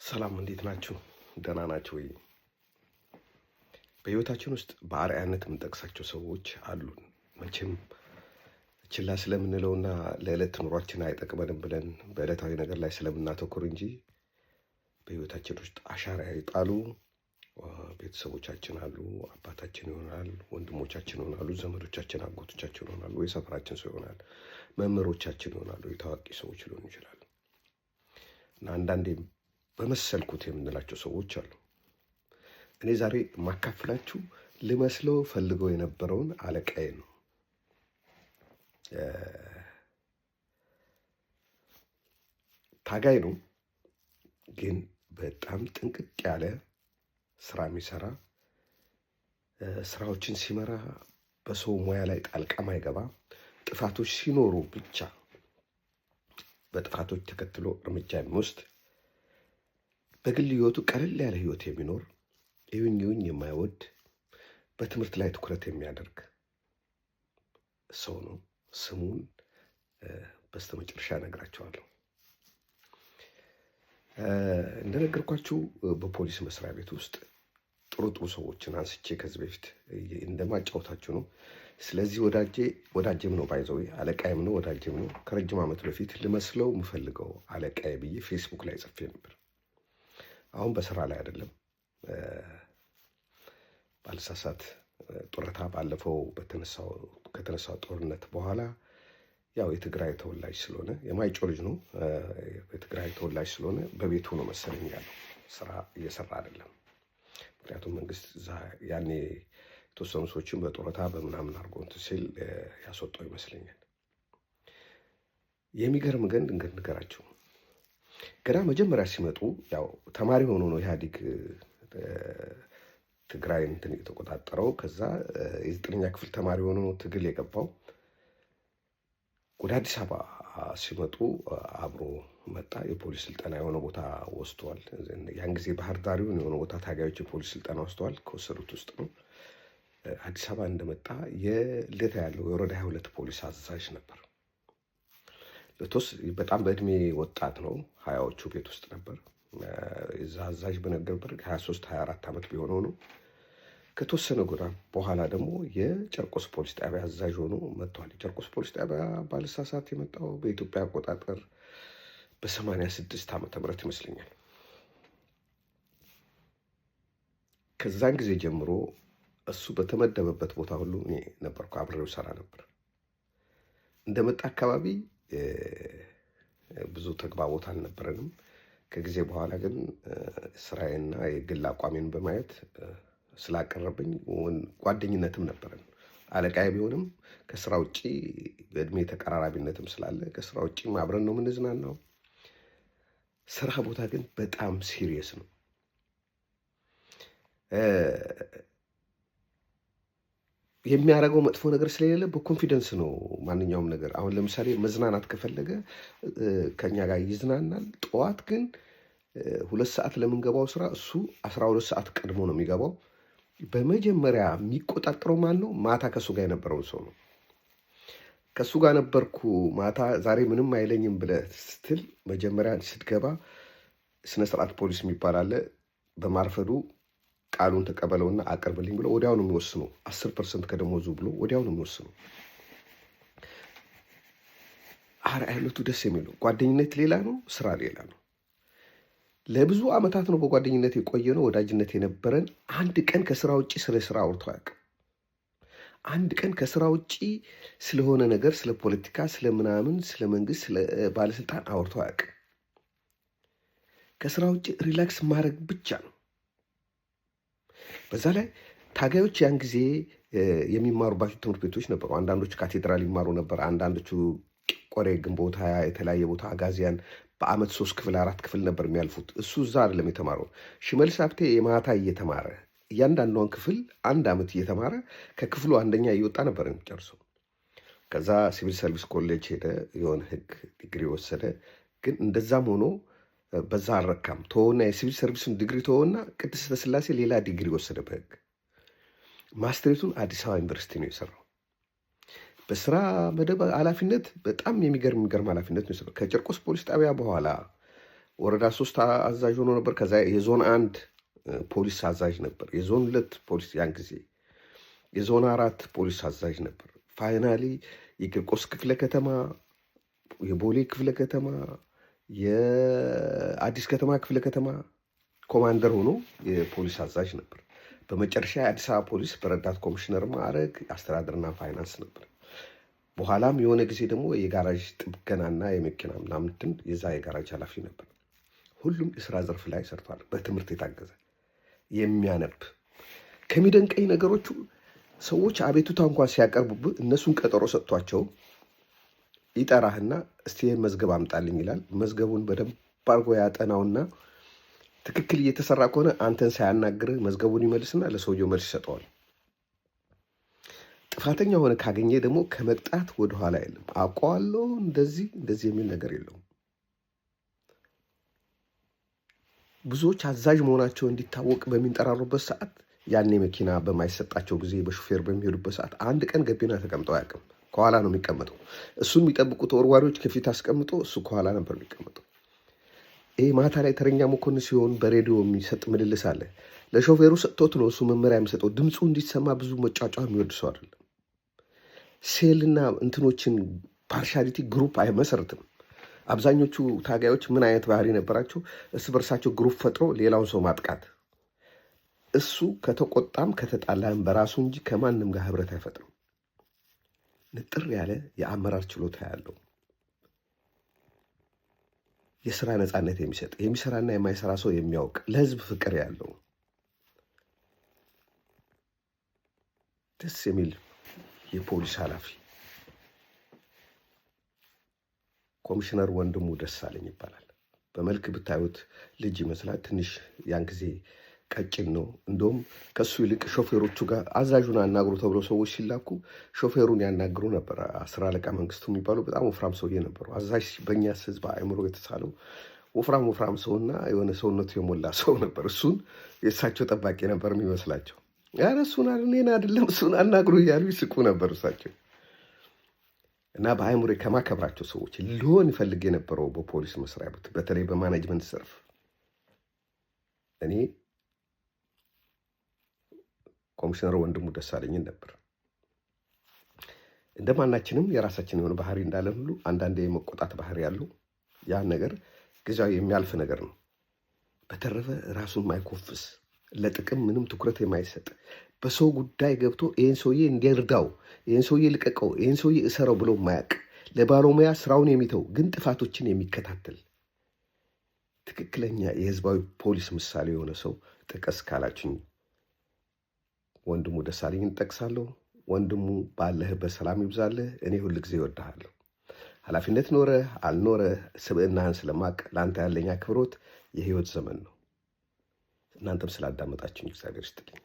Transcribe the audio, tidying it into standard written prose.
ሰላም እንዴት ናችሁ? ደህና ናችሁ ወይ? በህይወታችን ውስጥ በአርአያነት የምንጠቅሳቸው ሰዎች አሉን። መቼም ችላ ስለምንለውና ለዕለት ኑሯችን አይጠቅመንም ብለን በዕለታዊ ነገር ላይ ስለምናተኩር እንጂ በህይወታችን ውስጥ አሻራ የጣሉ ቤተሰቦቻችን አሉ። አባታችን ይሆናል፣ ወንድሞቻችን ይሆናሉ፣ ዘመዶቻችን፣ አጎቶቻችን ይሆናሉ፣ የሰፈራችን ሰው ይሆናል፣ መምህሮቻችን ይሆናሉ፣ የታዋቂ ሰዎች ሊሆኑ ይችላሉ እና አንዳንዴም በመሰልኩት የምንላቸው ሰዎች አሉ። እኔ ዛሬ የማካፍላችሁ ልመስለው ፈልገው የነበረውን አለቃዬ ነው። ታጋይ ነው፣ ግን በጣም ጥንቅቅ ያለ ስራ የሚሰራ ስራዎችን ሲመራ በሰው ሙያ ላይ ጣልቃ ማይገባ፣ ጥፋቶች ሲኖሩ ብቻ በጥፋቶች ተከትሎ እርምጃ የሚወስድ፣ በግል ህይወቱ ቀለል ያለ ህይወት የሚኖር፣ ይሁኝ ይሁኝ የማይወድ፣ በትምህርት ላይ ትኩረት የሚያደርግ ሰው ነው። ስሙን በስተመጨረሻ እነግራቸዋለሁ። እንደነገርኳችሁ በፖሊስ መስሪያ ቤት ውስጥ ጥሩ ሰዎችን አንስቼ ከዚህ በፊት እንደማጫወታችሁ ነው። ስለዚህ ወዳጄም ነው፣ ባይዘው አለቃዬም ነው፣ ወዳጄም ነው። ከረጅም ዓመት በፊት ልመስለው የምፈልገው አለቃዬ ብዬ ፌስቡክ ላይ ጽፌ ነበር። አሁን በስራ ላይ አይደለም። ባልሳሳት ጡረታ ባለፈው ከተነሳው ጦርነት በኋላ ያው የትግራይ ተወላጅ ስለሆነ የማይጮ ልጅ ነው። የትግራይ ተወላጅ ስለሆነ በቤቱ ነው መሰለኝ ያለው፣ ስራ እየሰራ አይደለም። ምክንያቱም መንግስት ያኔ የተወሰኑ ሰዎችን በጡረታ በምናምን አድርጎ እንትን ሲል ያስወጣው ይመስለኛል። የሚገርም ግን ድንገት ንገራቸው፣ ገና መጀመሪያ ሲመጡ ያው ተማሪ ሆኖ ነው ኢህአዴግ ትግራይ እንትን የተቆጣጠረው። ከዛ የ9ኛ ክፍል ተማሪ ሆኖ ነው ትግል የገባው። ወደ አዲስ አበባ ሲመጡ አብሮ መጣ። የፖሊስ ስልጠና የሆነ ቦታ ወስደዋል። ያን ጊዜ ባህር ዳሪውን የሆነ ቦታ ታጋዮች የፖሊስ ስልጠና ወስደዋል። ከወሰዱት ውስጥ ነው። አዲስ አበባ እንደመጣ የልደታ ያለው የወረዳ 22 ፖሊስ አዛዥ ነበር። በጣም በእድሜ ወጣት ነው፣ ሀያዎቹ ቤት ውስጥ ነበር። እዛ አዛዥ በነገርበት 23-24 ዓመት ቢሆነው ነው። ከተወሰነ ጎዳ በኋላ ደግሞ የጨርቆስ ፖሊስ ጣቢያ አዛዥ ሆኖ መጥቷል። የጨርቆስ ፖሊስ ጣቢያ ባልሳሳት የመጣው በኢትዮጵያ አቆጣጠር በ86 ዓመተ ምህረት ይመስለኛል። ከዛን ጊዜ ጀምሮ እሱ በተመደበበት ቦታ ሁሉ እኔ ነበርኩ፣ አብሬው ሰራ ነበር። እንደመጣ አካባቢ ብዙ ተግባቦት አልነበረንም። ከጊዜ በኋላ ግን ስራዬና የግል አቋሜን በማየት ስላቀረብኝ ጓደኝነትም ነበረን። አለቃዬ ቢሆንም ከስራ ውጪ በእድሜ ተቀራራቢነትም ስላለ ከስራ ውጪ አብረን ነው የምንዝናናው። ስራ ቦታ ግን በጣም ሲሪየስ ነው። የሚያደርገው መጥፎ ነገር ስለሌለ በኮንፊደንስ ነው ማንኛውም ነገር። አሁን ለምሳሌ መዝናናት ከፈለገ ከኛ ጋር ይዝናናል። ጠዋት ግን 2 ሰዓት ለምንገባው ስራ እሱ 12 ሰዓት ቀድሞ ነው የሚገባው። በመጀመሪያ የሚቆጣጠረው ማን ነው? ማታ ከእሱ ጋር የነበረውን ሰው ነው። ከእሱ ጋር ነበርኩ ማታ ዛሬ ምንም አይለኝም ብለህ ስትል መጀመሪያ ስትገባ ስነስርዓት ፖሊስ የሚባል አለ። በማርፈዱ ቃሉን ተቀበለውና አቅርብልኝ ብሎ ወዲያው ነው የሚወስነው። 10% ከደሞዙ ብሎ ወዲያው ነው የሚወስነው። አርአያነቱ ደስ የሚለው ጓደኝነት ሌላ ነው፣ ስራ ሌላ ነው። ለብዙ ዓመታት ነው በጓደኝነት የቆየ ነው፣ ወዳጅነት የነበረን። አንድ ቀን ከስራ ውጪ ስለ ስራ አውርቶ አያውቅም። አንድ ቀን ከስራ ውጪ ስለሆነ ነገር፣ ስለ ፖለቲካ፣ ስለ ምናምን፣ ስለ መንግስት፣ ስለ ባለስልጣን አውርቶ አያውቅም። ከስራ ውጪ ሪላክስ ማድረግ ብቻ ነው። በዛ ላይ ታጋዮች ያን ጊዜ የሚማሩባቸው ትምህርት ቤቶች ነበሩ። አንዳንዶቹ ካቴድራል ይማሩ ነበር፣ አንዳንዶቹ ቆሬ፣ ግንቦት ሃያ፣ የተለያየ ቦታ አጋዚያን በአመት 3 ክፍል 4 ክፍል ነበር የሚያልፉት። እሱ እዛ አይደለም የተማረው። ሽመልስ ሀብቴ የማታ እየተማረ እያንዳንዷን ክፍል 1 ዓመት እየተማረ ከክፍሉ አንደኛ እየወጣ ነበር የሚጨርሰው። ከዛ ሲቪል ሰርቪስ ኮሌጅ ሄደ፣ የሆነ ህግ ዲግሪ ወሰደ። ግን እንደዛም ሆኖ በዛ አልረካም። ተወና የሲቪል ሰርቪስን ዲግሪ ተወና ቅድስተ ስላሴ ሌላ ዲግሪ ወሰደ በህግ። ማስትሬቱን አዲስ አበባ ዩኒቨርሲቲ ነው የሰራው። በስራ መደብ ኃላፊነት በጣም የሚገርም ኃላፊነት ነው የሰራው። ከጨርቆስ ፖሊስ ጣቢያ በኋላ ወረዳ 3 አዛዥ ሆኖ ነበር። ከዛ የዞን 1 ፖሊስ አዛዥ ነበር። የዞን 2 ፖሊስ ያን ጊዜ የዞን 4 ፖሊስ አዛዥ ነበር። ፋይናሊ የቂርቆስ ክፍለ ከተማ፣ የቦሌ ክፍለ ከተማ፣ የአዲስ ከተማ ክፍለ ከተማ ኮማንደር ሆኖ የፖሊስ አዛዥ ነበር። በመጨረሻ የአዲስ አበባ ፖሊስ በረዳት ኮሚሽነር ማዕረግ አስተዳደርና ፋይናንስ ነበር። በኋላም የሆነ ጊዜ ደግሞ የጋራዥ ጥገናና የመኪና ምናምንትን የዛ የጋራጅ ኃላፊ ነበር። ሁሉም የስራ ዘርፍ ላይ ሰርቷል። በትምህርት የታገዘ የሚያነብ ከሚደንቀኝ ነገሮቹ ሰዎች አቤቱታ እንኳን ሲያቀርቡብህ እነሱን ቀጠሮ ሰጥቷቸው ይጠራህና እስቲ መዝገብ አምጣልኝ ይላል። መዝገቡን በደንብ አድርጎ ያጠናውና ትክክል እየተሰራ ከሆነ አንተን ሳያናግርህ መዝገቡን ይመልስና ለሰውየው መልስ ይሰጠዋል። ጥፋተኛ ሆነ ካገኘ ደግሞ ከመቅጣት ወደኋላ የለም። አውቀዋለሁ እንደዚህ የሚል ነገር የለውም። ብዙዎች አዛዥ መሆናቸው እንዲታወቅ በሚንጠራሩበት ሰዓት ያኔ መኪና በማይሰጣቸው ጊዜ በሹፌር በሚሄዱበት ሰዓት አንድ ቀን ገቢና ተቀምጠው አያውቅም። ከኋላ ነው የሚቀመጠው። እሱን የሚጠብቁት ተወርዋሪዎች ከፊት አስቀምጦ እሱ ከኋላ ነበር የሚቀመጠው። ይህ ማታ ላይ ተረኛ መኮንን ሲሆን በሬዲዮ የሚሰጥ ምልልስ አለ። ለሾፌሩ ሰጥቶት ነው እሱ መመሪያ የሚሰጠው። ድምፁ እንዲሰማ ብዙ መጫጫ የሚወድ ሰው አይደለም። ሴልና እንትኖችን ፓርሻሊቲ ግሩፕ አይመሰርትም። አብዛኞቹ ታጋዮች ምን አይነት ባህሪ ነበራቸው? እርስ በርሳቸው ግሩፕ ፈጥሮ ሌላውን ሰው ማጥቃት። እሱ ከተቆጣም ከተጣላም በራሱ እንጂ ከማንም ጋር ህብረት አይፈጥርም። ንጥር ያለ የአመራር ችሎታ ያለው የስራ ነፃነት የሚሰጥ የሚሰራና የማይሰራ ሰው የሚያውቅ ለህዝብ ፍቅር ያለው ደስ የሚል የፖሊስ ኃላፊ ኮሚሽነር ወንድሙ ደሳለኝ ይባላል። በመልክ ብታዩት ልጅ ይመስላል። ትንሽ ያን ጊዜ ቀጭን ነው። እንደውም ከሱ ይልቅ ሾፌሮቹ ጋር አዛዡን አናግሩ ተብሎ ሰዎች ሲላኩ ሾፌሩን ያናግሩ ነበር። 10 አለቃ መንግስቱ የሚባሉ በጣም ወፍራም ሰውዬ ነበሩ። አዛዥ በእኛ ህዝብ አእምሮ የተሳለው ወፍራም ሰውና የሆነ ሰውነቱ የሞላ ሰው ነበር። እሱን የእሳቸው ጠባቂ ነበር የሚመስላቸው። ኧረ እሱን እኔን አይደለም እሱን አናግሩ እያሉ ይስቁ ነበር እሳቸው። እና በአእምሮ ከማከብራቸው ሰዎች ሊሆን ይፈልግ የነበረው በፖሊስ መስሪያ ቤት በተለይ በማኔጅመንት ዘርፍ እኔ ኮሚሽነር ወንድሙ ደሳለኝን ነበር። እንደማናችንም የራሳችን የሆነ ባህሪ እንዳለ ሁሉ አንዳንዴ የመቆጣት ባህሪ ያለው ያ ነገር ጊዜያዊ የሚያልፍ ነገር ነው። በተረፈ ራሱን ማይኮፍስ ለጥቅም ምንም ትኩረት የማይሰጥ በሰው ጉዳይ ገብቶ ይህን ሰውዬ እንዲርዳው፣ ይህን ሰውዬ ልቀቀው፣ ይህን ሰውዬ እሰረው ብሎ ማያቅ ለባለሙያ ስራውን የሚተው ግን ጥፋቶችን የሚከታተል ትክክለኛ የህዝባዊ ፖሊስ ምሳሌ የሆነ ሰው ጥቀስ ካላችሁኝ ወንድሙ ደሳለኝን ጠቅሳለሁ። ወንድሙ ባለህበት ሰላም ይብዛልህ። እኔ ሁል ጊዜ እወድሃለሁ። ኃላፊነት ኖረህ አልኖረህ ስብዕናህን ስለማቅ ለአንተ ያለኝ አክብሮት የህይወት ዘመን ነው። እናንተም ስላዳመጣችሁኝ እግዚአብሔር ይስጥልኝ።